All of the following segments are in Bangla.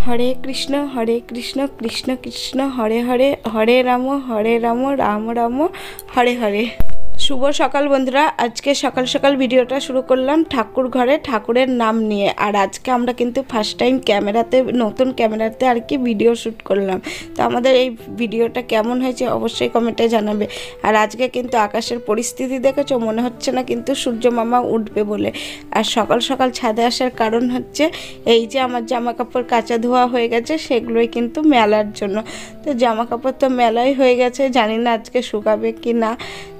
হরে কৃষ্ণ কৃষ্ণ কৃষ্ণ হরে হরে, হরে রাম রাম রাম হরে হরে। শুভ সকাল বন্ধুরা, আজকে সকাল সকাল ভিডিওটা শুরু করলাম ঠাকুর ঘরে ঠাকুরের নাম নিয়ে। আর আজকে আমরা কিন্তু ফার্স্ট টাইম নতুন ক্যামেরাতে আর কি ভিডিও শ্যুট করলাম। তো আমাদের এই ভিডিওটা কেমন হয়েছে অবশ্যই কমেন্টে জানাবে। আর আজকে কিন্তু আকাশের পরিস্থিতি দেখেছো, মনে হচ্ছে না কিন্তু সূর্য মামা উঠবে বলে। আর সকাল সকাল ছাদে আসার কারণ হচ্ছে এই যে আমার জামা কাপড় কাচা ধোয়া হয়ে গেছে, সেগুলোই কিন্তু মেলার জন্য। তো জামা কাপড় তো মেলাই হয়ে গেছে, জানি না আজকে শুকাবে কি না।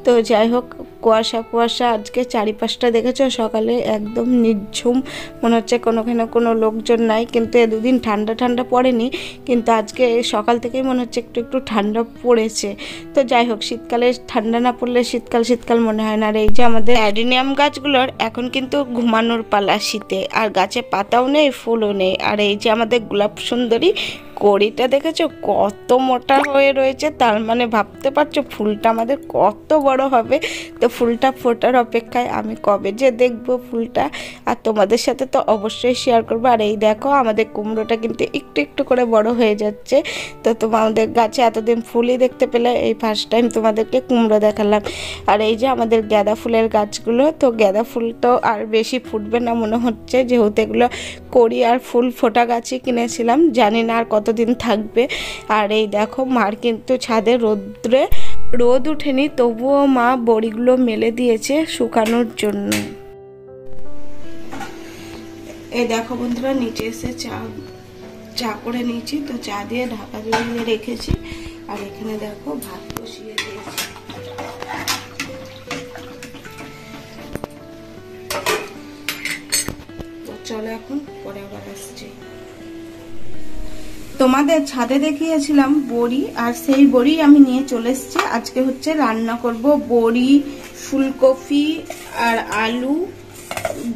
তো যাই হোক, কুয়াশা আজকে চারিপাশটা দেখেছো, সকালে একদম নির্ঝুম, মনে হচ্ছে কোনোখানে কোনো লোকজন নাই। কিন্তু এ দুদিন ঠান্ডা পড়েনি, কিন্তু আজকে সকাল থেকেই মনে হচ্ছে একটু একটু ঠান্ডা পড়েছে। তো যাই হোক, শীতকালে ঠান্ডা না পড়লে শীতকাল মনে হয় না। আর এই যে আমাদের অ্যাডিনিয়াম গাছগুলোর এখন কিন্তু ঘুমানোর পালা শীতে, আর গাছে পাতাও নেই, ফুলও নেই। আর এই যে আমাদের গোলাপ সুন্দরী কড়িটা দেখেছো কত মোটা হয়ে রয়েছে, তার মানে ভাবতে পারছো ফুলটা আমাদের কত বড় হবে। তো ফুলটা ফোটার অপেক্ষায় আমি কবে যে দেখবো ফুলটা, আর তোমাদের সাথে তো অবশ্যই শেয়ার করবো। আর এই দেখো আমাদের কুমড়োটা কিন্তু একটু একটু করে বড় হয়ে যাচ্ছে। তো তোমাদের গাছে এতদিন ফুলই দেখতে পেলে, এই ফার্স্ট টাইম তোমাদেরকে কুমড়ো দেখালাম। আর এই যে আমাদের গাঁদা ফুলের গাছগুলো, তো গাঁদা ফুল তো আর বেশি ফুটবে না মনে হচ্ছে, যেহেতু এগুলো কড়ি আর ফুল ফোটা গাছই কিনেছিলাম, জানি না আর কতদিন থাকবে। আর এই দেখো মার কিন্তু ছাদে রোদ উঠেনি, তবুও মা বড়িগুলো মেলে দিয়েছে শুকানোর জন্য। এই দেখো বন্ধুরা, নিচে এসে চা করে নিয়েছি, তো চা দিয়ে ঢাকা দিয়ে রেখেছি। আর এখানে দেখো ভাত বসিয়ে দিয়েছি। তো চলো এখন পরে আবার আসছি। তোমাদের ছাদে দেখিয়েছিলাম বড়ি, আর সেই বড়ি আমি নিয়ে চলে এসেছি। আজকে হচ্ছে রান্না করব বড়ি, ফুলকপি আর আলু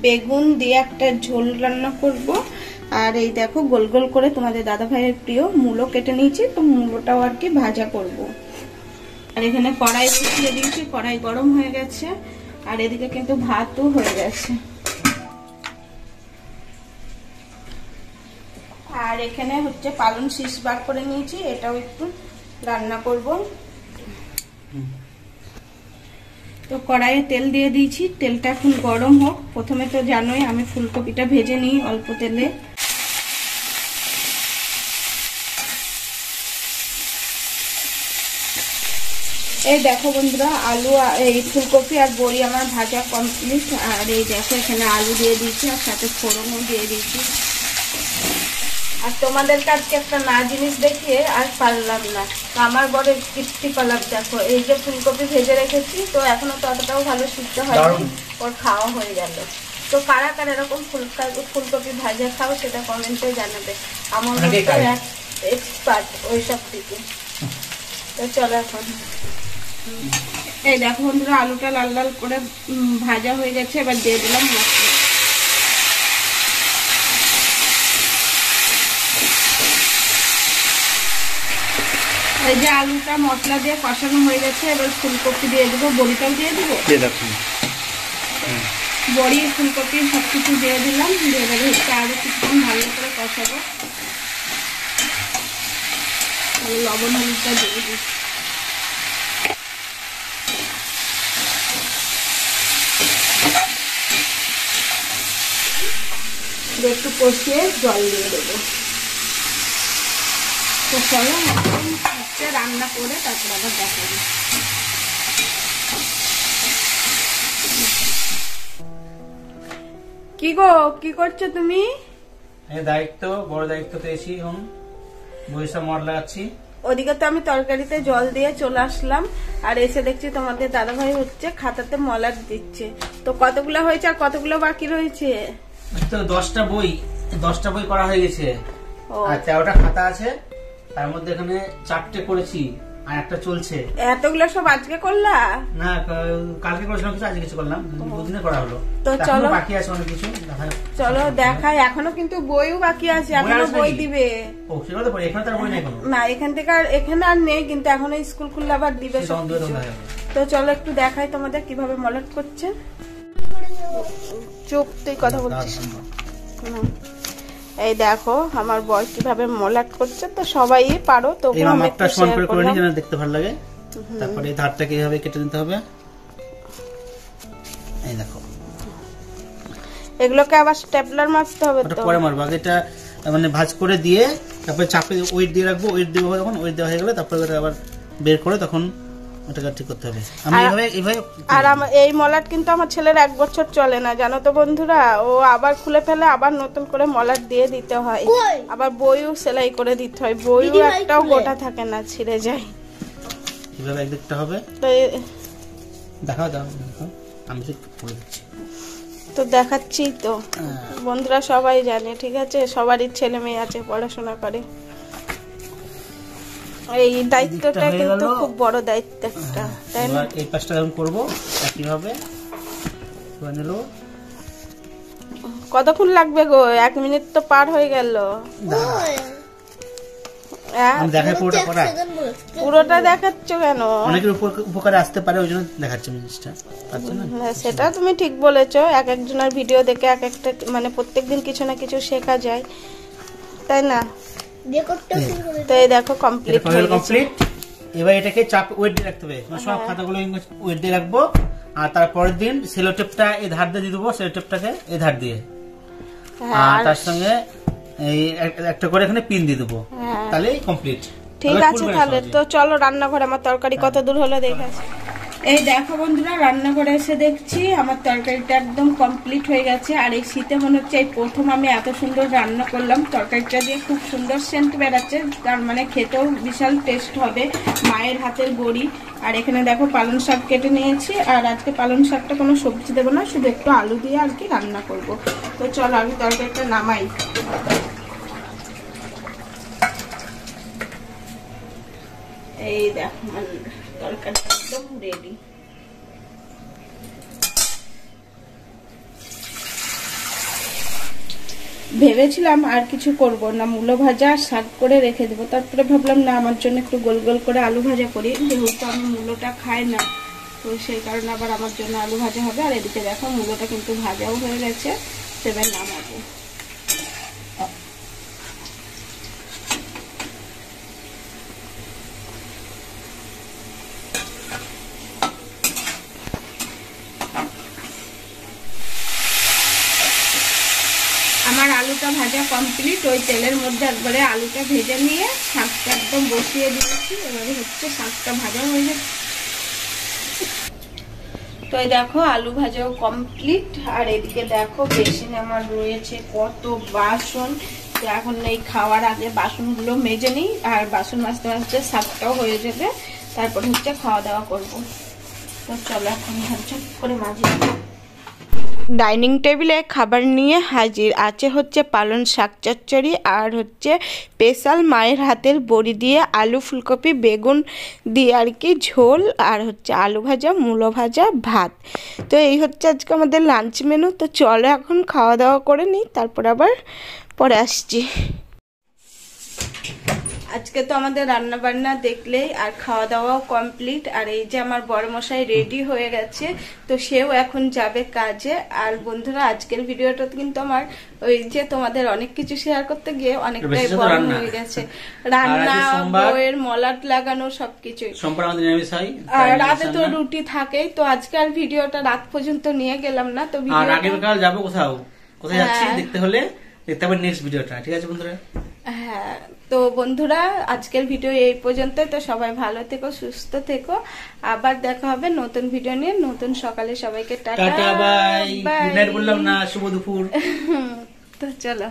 বেগুন দিয়ে একটা ঝোল রান্না করব। আর এই দেখো গোল গোল করে তোমাদের দাদা ভাইয়ের প্রিয় মূলো কেটে নিয়েছি, তো মূলোটাও আর কি ভাজা করব। আর এখানে কড়াই বসিয়ে দিয়েছি, কড়াই গরম হয়ে গেছে। আর এদিকে কিন্তু ভাতও হয়ে গেছে। আর এখানে হচ্ছে পালং শীষ বার করে নিয়েছি, এটাও একটু রান্না করব। তো কড়াইয়ে তেল দিয়ে দিয়েছি, তেলটা এখন গরম হোক। প্রথমে তো জানোই আমি ফুলকপিটা ভেজে নিই অল্প তেলে। এই দেখো বন্ধুরা, আলু এই ফুলকপি আর বড়ি আমার ভাজা কমপ্লিট। আর এই দেখো এখানে আলু দিয়ে দিয়েছি, আর সাথে ফোড়নও দিয়ে দিয়েছি। আর তোমাদের কাছে একটা না জিনিস দেখিয়ে আর পারলাম না, আমার বড় কীর্তি কলাপ দেখো, এই যে ফুলকপি ভেজে রেখেছি, তো এখনো ততটাও ভালো সিদ্ধ হয়নি, ওর খাওয়া হয়ে গেল। তো কারা কারা এরকম ফুলকপি ভাজা খাও সেটা কমেন্টে জানাবে। আমার এক্সপার্ট ওইসব দিকে। তো চলো এখন এই দেখো বন্ধুরা, আলুটা লাল লাল করে ভাজা হয়ে গেছে। এবার দিয়ে দিলাম মশলা। এই যে আলুটা মশলা দিয়ে কষানো হয়ে গেছে, এবার ফুলকপি দিয়ে দেবো, বড়িটাও দিয়ে দেবো। বড়ি ফুলকপি সবকিছু দিয়ে দিলাম, দিয়ে দেবো আরো কিছুক্ষণ ভালো করে কষাবো। লবণ হলুদটা দিয়ে দিই। একটু কষিয়ে জল দিয়ে দেবো। তো চলো হচ্ছে রান্না করে তারপর আবার দেখাবো। কি গো, কি করছো তুমি? বড় দায়িত্ব পেয়েছি, এখন বইসা মর লাগাচ্ছি। ওদিকে তো আমি তরকারিতে জল দিয়ে চলে আসলাম, আর এসে দেখছি তোমাদের দাদা ভাই হচ্ছে খাতাতে মলাট দিচ্ছে। তো কতগুলো হয়েছে আর কতগুলো বাকি রয়েছে? তো 10টা বই করা হয়ে গেছে, আর 13টা খাতা আছে, তার মধ্যে এখানে 4টে করেছি আর একটা চলছে। এতগুলো সব আজকে করলা? না, কালকে করেছিলাম কিছু, আজকে কিছু করলাম, দুদিনে করা হলো। তো চলো বাকি আছে অনেক কিছু, চলো দেখাই। এখনো কিন্তু বইও বাকি আছে, এখনো বই দিবে। ও সেটা তো পড়ি, এখানে তার বই নেই কোনো। না, এখানে আর নেই, কিন্তু এখনো স্কুল খুললে আবার দিবে সব কিছু। তো চলো একটু দেখাই তোমাদের কিভাবে মলাট করছে। চুপ, তুই কথা বলছিস। এই দেখো আমার বর কিভাবে মলাট করছে, তো সবাই পারো, তো এই মাপটা সমান করে করে নিই যেন দেখতে ভালো লাগে। তারপরে এই ধারটাকে এইভাবে কেটে নিতে হবে। এই দেখো, এগুলোকে আবার স্টেপলার মারতে হবে ওটা তো। পরে মারবো, আগে এটা মানে ভাঁজ করে দিয়ে তারপরে চাপে ওয়েট দিয়ে রাখবো। ওয়েট দেবো যখন, ওয়েট দেওয়া হয়ে গেলে তারপরে ওটা আবার বের করে তখন ওটাকে ঠিক করতে হবে। আমি এইভাবে আর আমার এই মলাট কিন্তু আমার ছেলের 1 বছর চলে না, জানো তো বন্ধুরা। ও আবার খুলে ফেলে, আবার নতুন করে মলাট দিয়ে দিতে হয়, আবার বইও সেলাই করে দিতে হয়, বইও একটাও গোটা থাকে না, ছিঁড়ে যায়। এইভাবে একদিকটা হবে। তো দেখাও দাও, আমি ঠিক করে দিচ্ছি। তো দেখাচ্ছি তো বন্ধুরা, সবাই জানে, ঠিক আছে, সবারই ছেলে মেয়ে আছে, পড়াশোনা করে। এই দায়িত্বটা কিন্তু খুব বড় দায়িত্ব একটা, তাই না? এই পাশটা যখন করবো একইভাবে করে নিল। কতক্ষণ লাগবে গো? 1 মিনিট তো পার হয়ে গেল। দেখাই পুরোটা দেখাচ্ছ কেন? অনেকের উপকারে আসতে পারে, ওই জন্য দেখাচ্ছি জিনিসটা। সেটা তুমি ঠিক বলেছো, এক একজনের ভিডিও দেখে এক একটা মানে প্রত্যেকদিন কিছু না কিছু শেখা যায়, তাই না? তো এই দেখো কমপ্লিট হয়ে গেছে। এবার এটাকে চাপ ওয়েট দিয়ে রাখতে হবে, সব খাতাগুলো ওয়েট দিয়ে রাখবো। আর তারপরের দিন সেলো টেপটা এই ধার দিয়ে দিয়ে দেবো, সেলো টেপটাকে এই ধার দিয়ে, আর তার সঙ্গে এই একটা করে এখানে পিন দিয়ে দেবো, তাহলে কমপ্লিট। ঠিক আছে তাহলে, তো চলো রান্নাঘরে আমার তরকারি কত দূর হলো দেখে আসি। এই দেখো বন্ধুরা, রান্নাঘরে এসে দেখছি আমার তরকারিটা একদম কমপ্লিট হয়ে গেছে। আর এই শীতে মনে হচ্ছে এই প্রথম আমি এত সুন্দর রান্না করলাম, তরকারিটা দিয়ে খুব সুন্দর সেন্ট বেরাচ্ছে, তার মানে খেতেও বিশাল টেস্ট হবে, মায়ের হাতের বড়ি। আর এখানে দেখো পালং শাক কেটে নিয়েছি, আর আজকে পালং শাকটা কোনো সবজি দেবো না, শুধু একটু আলু দিয়ে আর কি রান্না করব। তো চলো আমি তরকারিটা নামাই। এই দেখো তরকারি একদম রেডি। ভেবেছিলাম আর কিছু করব না, মূলো ভাজা আর শাক করে রেখে দেবো, তারপরে ভাবলাম না, আমার জন্য একটু গোল গোল করে আলু ভাজা করি, যেহেতু আমি মূলোটা খাই না, তো সেই কারণে আবার আমার জন্য আলু ভাজা হবে। আর এদিকে দেখো মূলোটা কিন্তু ভাজাও হয়ে গেছে, সেবার নামাবো। আমার আলুটা ভাজা কমপ্লিট, ওই তেলের মধ্যে একবারে আলুটা ভেজে নিয়ে শাকটা একদম বসিয়ে দিয়েছি, এবারে হচ্ছে শাকটা ভাজা হয়ে যাচ্ছে। তো এই দেখো আলু ভাজাও কমপ্লিট। আর এদিকে দেখো বেসিনে আমার রয়েছে কত বাসন, তো এখন এই খাওয়ার আগে বাসনগুলো মেজে নিই, আর বাসন মাজতে মাজতে শাকটাও হয়ে যাবে, তারপর হচ্ছে খাওয়া দাওয়া করবো। তো চলো এখন ঝটঝট করে মাজি। ডাইনিং টেবিলে খাবার নিয়ে হাজির আছে হচ্ছে পালং শাক চচ্চড়ি, আর হচ্ছে স্পেশাল মায়ের হাতের বড়ি দিয়ে আলু ফুলকপি বেগুন দিয়ে আর কি ঝোল, আর হচ্ছে আলু ভাজা মূলো ভাজা ভাত। তো এই হচ্ছে আজকে আমাদের লাঞ্চ মেনু। তো চলো এখন খাওয়া দাওয়া করে নিই, তারপর আবার পরে আসছি। আজকে তো আমাদের রান্না বান্না দেখলেই, আর খাওয়া দাওয়াও কমপ্লিট। আর এই যে আমার বড় মশাই রেডি হয়ে গেছে, তো সেও এখন যাবে কাজে। আর বন্ধুরা আজকের ভিডিওটা কিন্তু আমার ওই যে তোমাদের অনেক কিছু শেয়ার করতে গিয়ে অনেকটাই বড় হয়ে গেছে, রান্না, বউয়ের মলাট লাগানো সবকিছু। আর রাতে তো রুটি থাকেই, তো আজকে আর ভিডিওটা রাত পর্যন্ত নিয়ে গেলাম না। তো আগামীকাল যাবো কোথায় যাচ্ছি দেখতে হলে দেখতে হবে নেক্সট ভিডিওটা, ঠিক আছে বন্ধুরা? হ্যাঁ, তো বন্ধুরা আজকের ভিডিও এই পর্যন্ত। তো সবাই ভালো থেকো, সুস্থ থেকো, আবার দেখা হবে নতুন ভিডিও নিয়ে নতুন সকালে। সবাইকে টাটা বাই। গুড নাইট বললাম না, শুভ দুপুর। তো চলো।